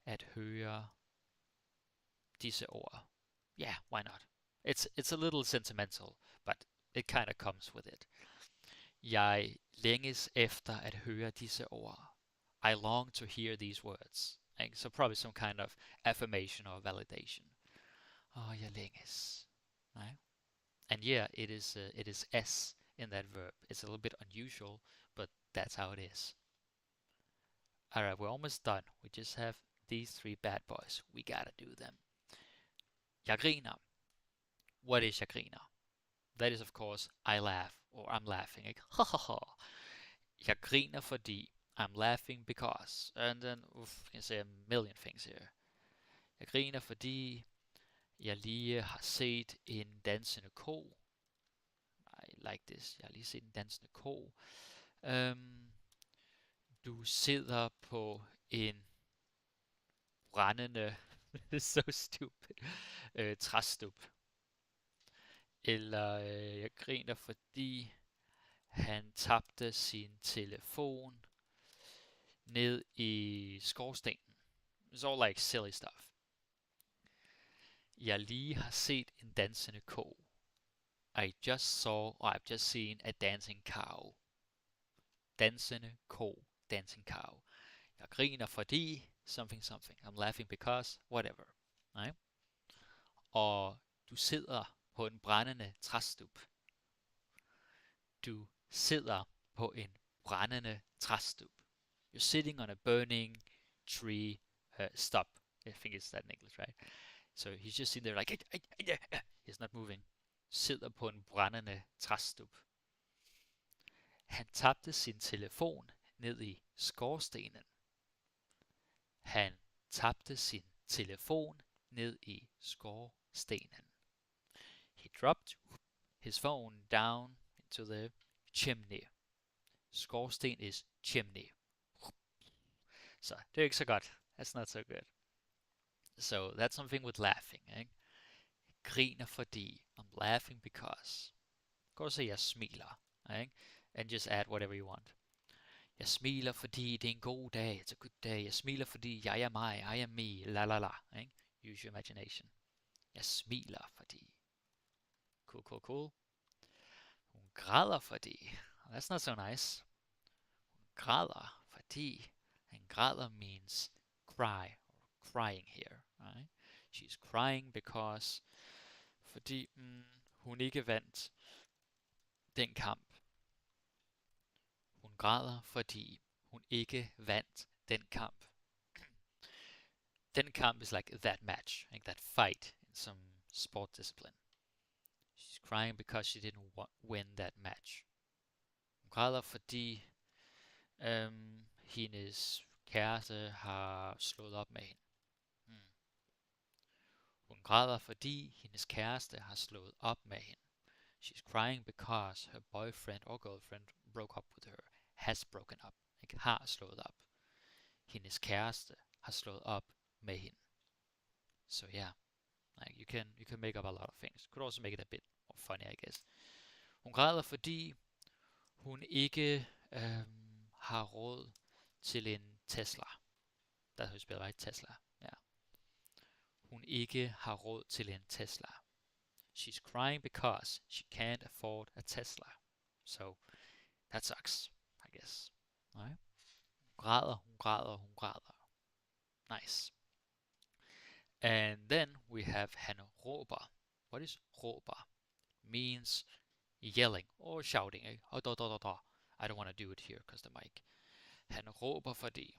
at høre disse ord. Yeah, why not? It's a little sentimental, but it kind of comes with it. Jeg længes efter at høre disse ord. I long to hear these words. So probably some kind of affirmation or validation. Jeg længes. Right? And yeah, it is S in that verb. It's a little bit unusual, but that's how it is. Alright, we're almost done. We just have these 3 bad boys. We gotta do them. Jeg griner. What is jeg griner? That is of course I laugh or I'm laughing. Ikke? Jeg griner fordi I'm laughing because. And then you can say a million things here. Jeg griner fordi jeg lige har set en dansende ko. I like this. Jeg har lige set en dansende ko. Du sidder på en brændende so stupid træstup. Eller jeg griner fordi han tabte sin telefon ned i skorstenen. It's all like silly stuff. Jeg lige har set en dansende ko. I just saw, or I've just seen a dancing cow. Dansende ko, dancing cow. Jeg griner fordi something something. I'm laughing because whatever. Nej? Og du sidder på en brændende træstup. Du sidder på en brændende træstup. You're sitting on a burning tree stub. I think it's that in English, right? So he's just sitting there like, he's not moving. Sidder på en brændende træstup. Han tabte sin telefon ned i skorstenen. Han tabte sin telefon ned i skorstenen. He dropped his phone down into the chimney. Skorsten is chimney. Så det er ikke så godt. That's not so good. So that's something with laughing. Ikke? Griner fordi. I'm laughing because. Gå og se, jeg smiler. Ikke? And just add whatever you want. Jeg smiler fordi det er en god dag. It's a good day. Jeg smiler fordi jeg er mig. I am me. La la la. Ikke? Use your imagination. Jeg smiler fordi. Cool, cool, cool. Hun græder fordi. That's not so nice. Hun græder fordi. And græder means cry. Or crying here. Right? She's crying because. Fordi hun ikke vandt den kamp. Hun græder fordi hun ikke vandt den kamp. Den kamp is like that match, like that fight in some sport discipline. She's crying because she didn't win that match. Hun græder fordi hendes kæreste har slået op med hende. Hun græder fordi hendes kæreste har slået op med hende. She's crying because her boyfriend or girlfriend broke up with her. Has broken up. Ikke har slået op. Hendes kæreste har slået op med hende. So yeah, like you can make up a lot of things. Could also make it a bit more funny, I guess. Hun græder fordi hun ikke har råd til en Tesla. That's how you spell, right? Tesla. Yeah. Hun ikke har råd til en Tesla. She's crying because she can't afford a Tesla. So that sucks, I guess. Right? Hun græder, hun græder, hun græder. Nice. And then we have han råber. What is råber? Means yelling or shouting. I don't want to do it here because the mic. Han råber fordi.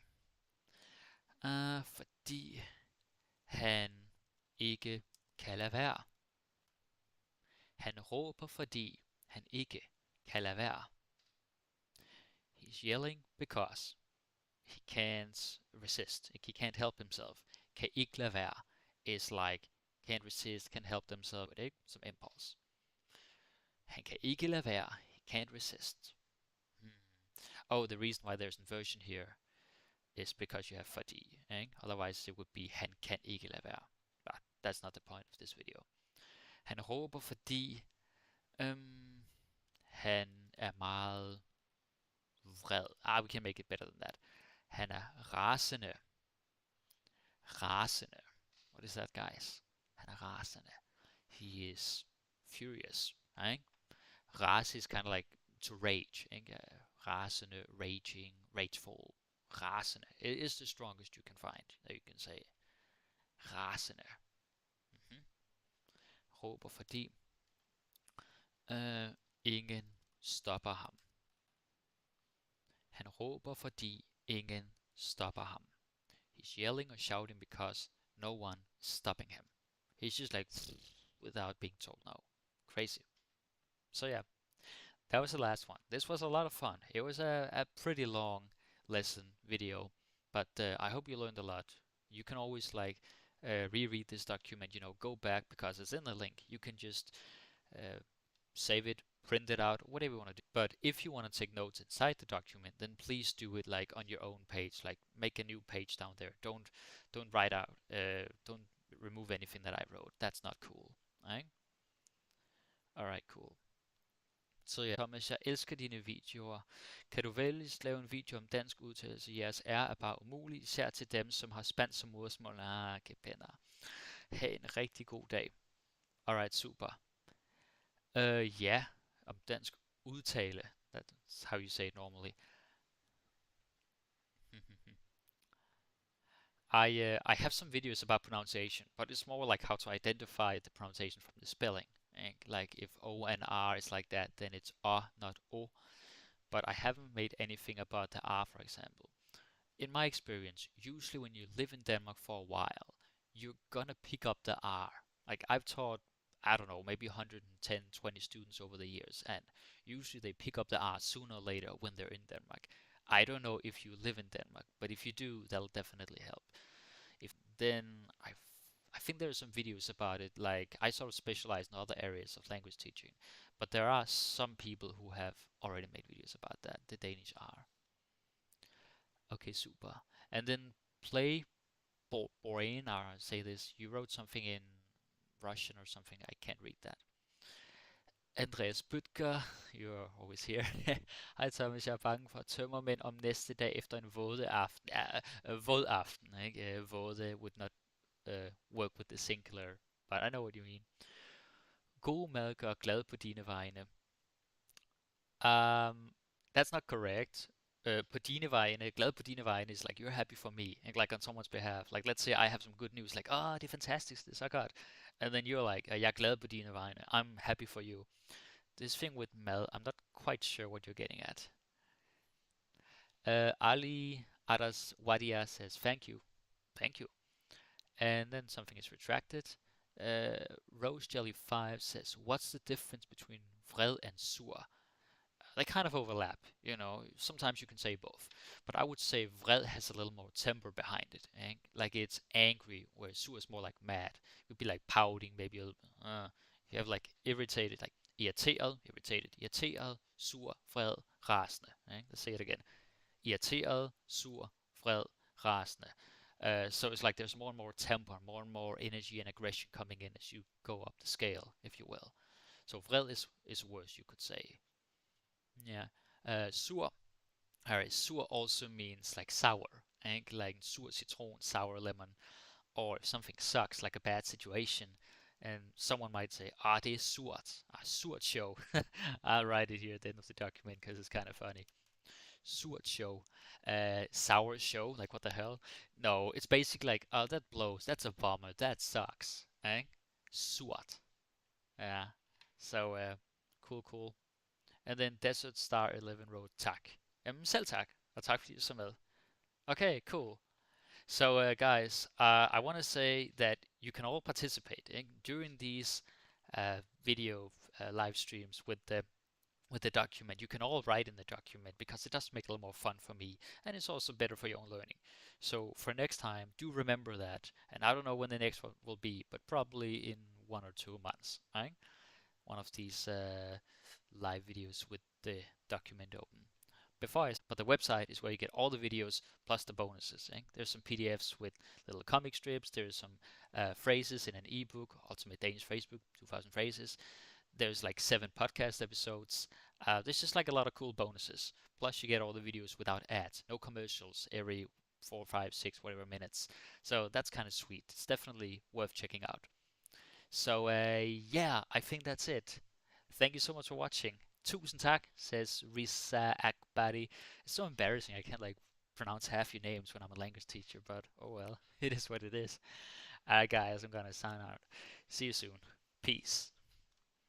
Fordi han ikke kan lade være. Han råber fordi han ikke kan lade være. He's yelling because he can't resist. He can't help himself. Kan ikke lade være is like can't resist, can't help themselves. Ikke? Som impulse. Han kan ikke lade være. He can't resist. Oh, the reason why there's inversion here is because you have fordi. Ikke? Otherwise it would be han kan ikke lade være. But that's not the point of this video. Han råber fordi han er meget vred. We can make it better than that. Han er rasende. Rasende. What is that, guys? Han er rasende. He is furious. Ikke? Ras is kind of like to rage. Ikke? Rasende, raging, rageful. Rasende. It is the strongest you can find that you can say. Rasende. Råber fordi ingen stopper ham. Han råber fordi ingen stopper ham. He's yelling or shouting because no one is stopping him. He's just like without being told no. Crazy. So yeah, that was the last one. This was a lot of fun. It was a pretty long lesson video, but I hope you learned a lot. You can always like reread this document, go back because it's in the link. You can just save it, print it out, whatever you want to do. But if you want to take notes inside the document, then please do it like on your own page. Like make a new page down there. Don't write out. Don't remove anything that I wrote. That's not cool. Right? Alright, cool. Så ja, Thomas, jeg elsker dine videoer. Kan du venligst lave en video om dansk udtalelse? Jeres R er bare umulig, især til dem, som har spansk som modersmål. Que pena. Ha' en rigtig god dag. Alright, super. Ja, om dansk udtale. That's how you say it normally. I have some videos about pronunciation, but it's more like how to identify the pronunciation from the spelling. And like if O and R is like that, then it's not O. But I haven't made anything about the R, for example. In my experience, usually when you live in Denmark for a while, you're gonna pick up the R. Like I've taught, I don't know, maybe 110, 20 students over the years, and usually they pick up the R sooner or later when they're in Denmark. I don't know if you live in Denmark, but if you do, that'll definitely help. If not, then I think there are some videos about it. Like I sort of specialize in other areas of language teaching, but there are some people who have already made videos about that, the Danish R. Okay, super. And then play Borain, or say this, you wrote something in Russian or something, I can't read that. Andreas Bøtger, you're always here. Hej Thomas, jeg er bange for tømmermænd om næste dag efter en våde aften. Ja, våd aften, ikke? Våde would not work with the singular, but I know what you mean. God mad gør glad på dine vegne. That's not correct. På dine vegne, glad på dine vegne is like you're happy for me, and like on someone's behalf. Like let's say I have some good news, like det er fantastisk, det er så godt. And then you're like, jeg er glad på dine vegne. I'm happy for you. This thing with Mel, I'm not quite sure what you're getting at. Ali Aras Wadia says, thank you. Thank you. And then something is retracted. Rose Jelly 5 says, what's the difference between vred and sur? They kind of overlap, you know. Sometimes you can say both, but I would say vred has a little more temper behind it, and like it's angry, whereas sur is more like mad. It would be like pouting, maybe a little. You have like irritated, like irriteret, irritated, irriteret, sur, vred, rasende. Let's say it again. Irriteret, sur, vred, rasende. So it's like there's more and more temper, more and more energy and aggression coming in as you go up the scale, if you will. So vred is worse, you could say. Yeah. Sur. Alright, sur also means like sour, and like sur citron, sour lemon, or if something sucks, like a bad situation, and someone might say, det er surt, surt show. I'll write it here at the end of the document because it's kind of funny. Surt show, sour show, like what the hell? No, it's basically like, that blows, that's a bummer, that sucks, eh? Surt. Yeah. So, cool. And then Desert Star 11 wrote tak. Selv tak, og tak fordi du så med. Okay, cool. So, guys, I want to say that you can all participate during these video live streams with the document. You can all write in the document because it does make it a little more fun for me, and it's also better for your own learning. So for next time, do remember that. And I don't know when the next one will be, but probably in 1 or 2 months. Right? One of these live videos with the document open. But the website is where you get all the videos plus the bonuses. There's some PDFs with little comic strips. There's some phrases in an ebook, Ultimate Danish Phrasebook, 2,000 phrases. There's like 7 podcast episodes. There's just like a lot of cool bonuses. Plus you get all the videos without ads, no commercials every 4, 5, 6, whatever minutes. So that's kind of sweet. It's definitely worth checking out. So yeah, I think that's it. Thank you so much for watching. Tusind tak, says Risa Akbari. It's so embarrassing. I can't like pronounce half your names when I'm a language teacher, but oh well, it is what it is. Guys, I'm gonna sign out. See you soon. Peace.